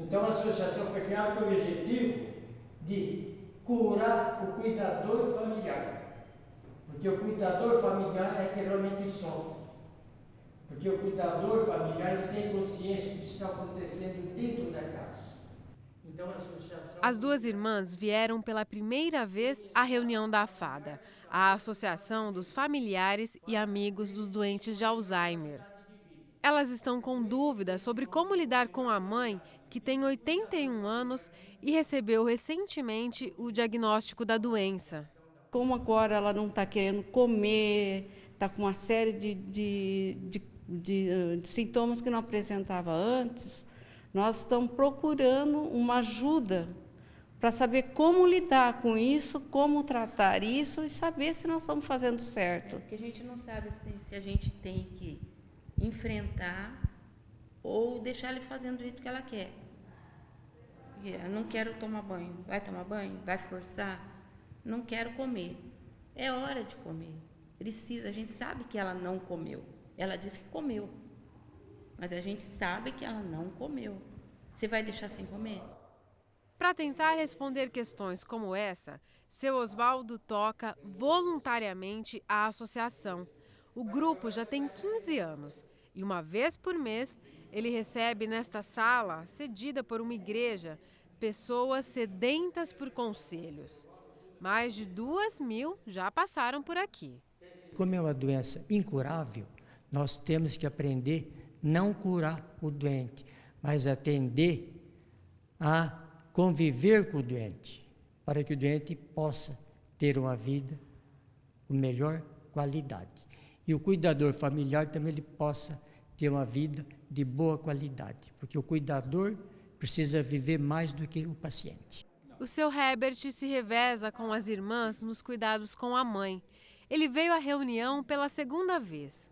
Então a associação foi criada com o objetivo de curar o cuidador familiar. Porque o cuidador familiar é que realmente sofre. Porque o cuidador familiar ele tem consciência do que está acontecendo dentro da casa. Então, a associação... As duas irmãs vieram pela primeira vez à reunião da AFADA, a Associação dos Familiares e Amigos dos Doentes de Alzheimer. Elas estão com dúvidas sobre como lidar com a mãe, que tem 81 anos e recebeu recentemente o diagnóstico da doença. Como agora ela não está querendo comer, está com uma série de sintomas que não apresentava antes, nós estamos procurando uma ajuda para saber como lidar com isso, como tratar isso e saber se nós estamos fazendo certo. Porque a gente não sabe se a gente tem que enfrentar ou deixar ele fazendo do jeito que ela quer. Eu não quero tomar banho. Vai tomar banho? Vai forçar? Não quero comer. É hora de comer. Precisa. A gente sabe que ela não comeu. Ela disse que comeu. Mas a gente sabe que ela não comeu. Você vai deixar sem comer? Para tentar responder questões como essa, seu Oswaldo toca voluntariamente a associação. O grupo já tem 15 anos e uma vez por mês ele recebe nesta sala, cedida por uma igreja, pessoas sedentas por conselhos. Mais de 2.000 já passaram por aqui. Como é uma doença incurável, nós temos que aprender a não curar o doente, mas atender a conviver com o doente, para que o doente possa ter uma vida com melhor qualidade. E o cuidador familiar também ele possa ter uma vida de boa qualidade, porque o cuidador precisa viver mais do que o paciente. O seu Herbert se reveza com as irmãs nos cuidados com a mãe. Ele veio à reunião pela segunda vez.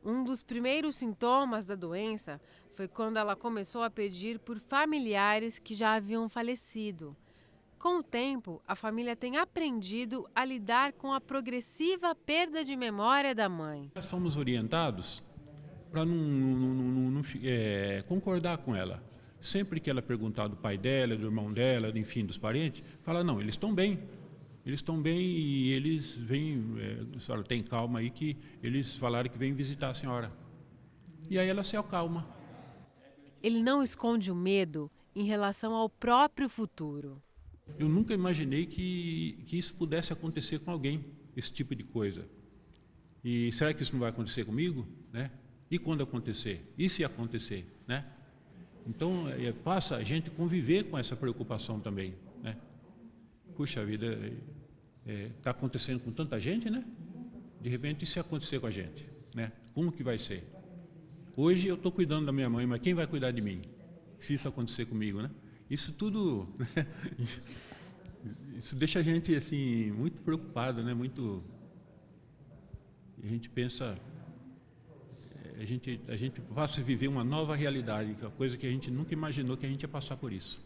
Um dos primeiros sintomas da doença foi quando ela começou a pedir por familiares que já haviam falecido. Com o tempo, a família tem aprendido a lidar com a progressiva perda de memória da mãe. Nós fomos orientados para não concordar com ela. Sempre que ela perguntar do pai dela, do irmão dela, enfim, dos parentes, fala, não, eles estão bem. Eles estão bem e eles vêm, a senhora tem calma aí que eles falaram que vêm visitar a senhora. E aí ela se acalma. Ele não esconde o medo em relação ao próprio futuro. Eu nunca imaginei que isso pudesse acontecer com alguém, esse tipo de coisa. E será que isso não vai acontecer comigo? Né? E quando acontecer? E se acontecer? Né? Então, passa a gente conviver com essa preocupação também. Né? Puxa vida, está acontecendo com tanta gente, né? De repente, e se acontecer com a gente? Né? Como que vai ser? Hoje eu estou cuidando da minha mãe, mas quem vai cuidar de mim? Se isso acontecer comigo, né? Isso tudo, isso deixa a gente assim muito preocupado, né? Muito. A gente pensa, a gente passa a viver uma nova realidade, que é uma coisa que a gente nunca imaginou que a gente ia passar por isso.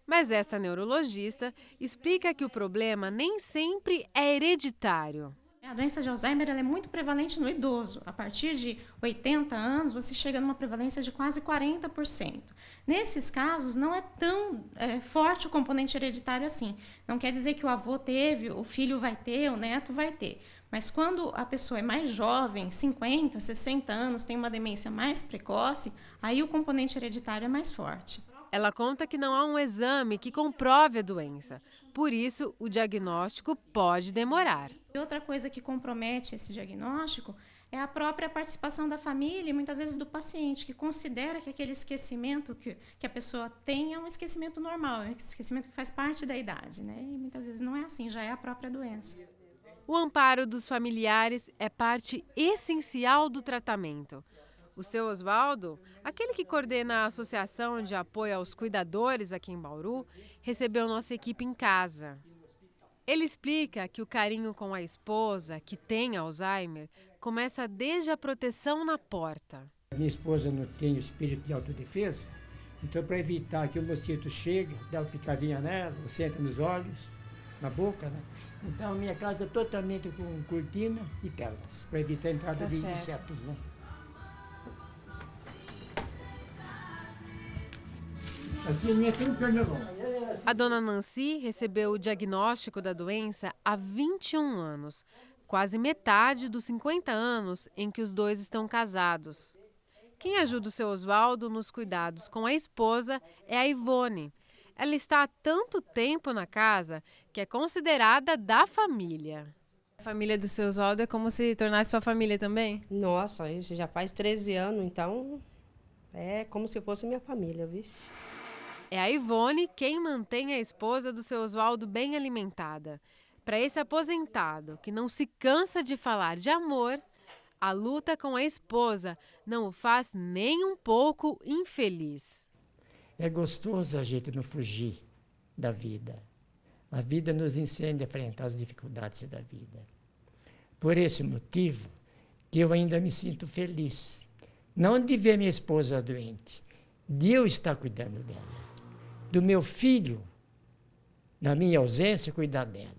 Mas esta neurologista explica que o problema nem sempre é hereditário. A doença de Alzheimer ela é muito prevalente no idoso. A partir de 80 anos, você chega numa prevalência de quase 40%. Nesses casos, não é tão forte o componente hereditário assim. Não quer dizer que o avô teve, o filho vai ter, o neto vai ter. Mas quando a pessoa é mais jovem, 50, 60 anos, tem uma demência mais precoce, aí o componente hereditário é mais forte. Ela conta que não há um exame que comprove a doença. Por isso, o diagnóstico pode demorar. E outra coisa que compromete esse diagnóstico é a própria participação da família e muitas vezes do paciente, que considera que aquele esquecimento que a pessoa tem é um esquecimento normal, é um esquecimento que faz parte da idade, né? E muitas vezes não é assim, já é a própria doença. O amparo dos familiares é parte essencial do tratamento. O seu Oswaldo, aquele que coordena a Associação de Apoio aos Cuidadores aqui em Bauru, recebeu nossa equipe em casa. Ele explica que o carinho com a esposa, que tem Alzheimer, começa desde a proteção na porta. Minha esposa não tem espírito de autodefesa, então para evitar que o mosquito chegue, dá uma picadinha nela, senta nos olhos, na boca, né? Então a minha casa é totalmente com cortina e telas, para evitar a entrada de insetos, né? Aqui a minha tem um pernilongo. A dona Nancy recebeu o diagnóstico da doença há 21 anos, quase metade dos 50 anos em que os dois estão casados. Quem ajuda o seu Oswaldo nos cuidados com a esposa é a Ivone. Ela está há tanto tempo na casa que é considerada da família. A família do seu Oswaldo é como se tornasse sua família também? Nossa, isso já faz 13 anos, então é como se fosse minha família, viu? É a Ivone quem mantém a esposa do seu Oswaldo bem alimentada. Para esse aposentado que não se cansa de falar de amor, a luta com a esposa não o faz nem um pouco infeliz. É gostoso a gente não fugir da vida. A vida nos ensina a enfrentar as dificuldades da vida. Por esse motivo que eu ainda me sinto feliz. Não de ver minha esposa doente, de eu estar cuidando dela. Do meu filho, na minha ausência, cuidar dela.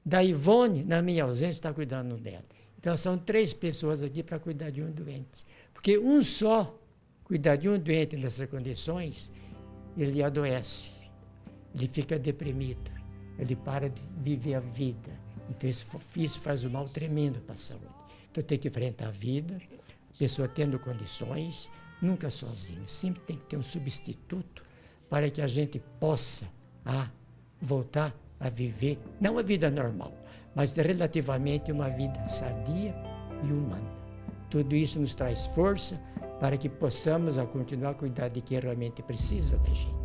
Da Ivone, na minha ausência, estar cuidando dela. Então são 3 pessoas aqui para cuidar de um doente. Porque um só cuidar de um doente nessas condições, ele adoece, ele fica deprimido, ele para de viver a vida. Então isso faz um mal tremendo para a saúde. Então tem que enfrentar a vida, a pessoa tendo condições, nunca sozinho, sempre tem que ter um substituto para que a gente possa voltar a viver, não a vida normal, mas relativamente uma vida sadia e humana. Tudo isso nos traz força para que possamos continuar a cuidar de quem realmente precisa da gente.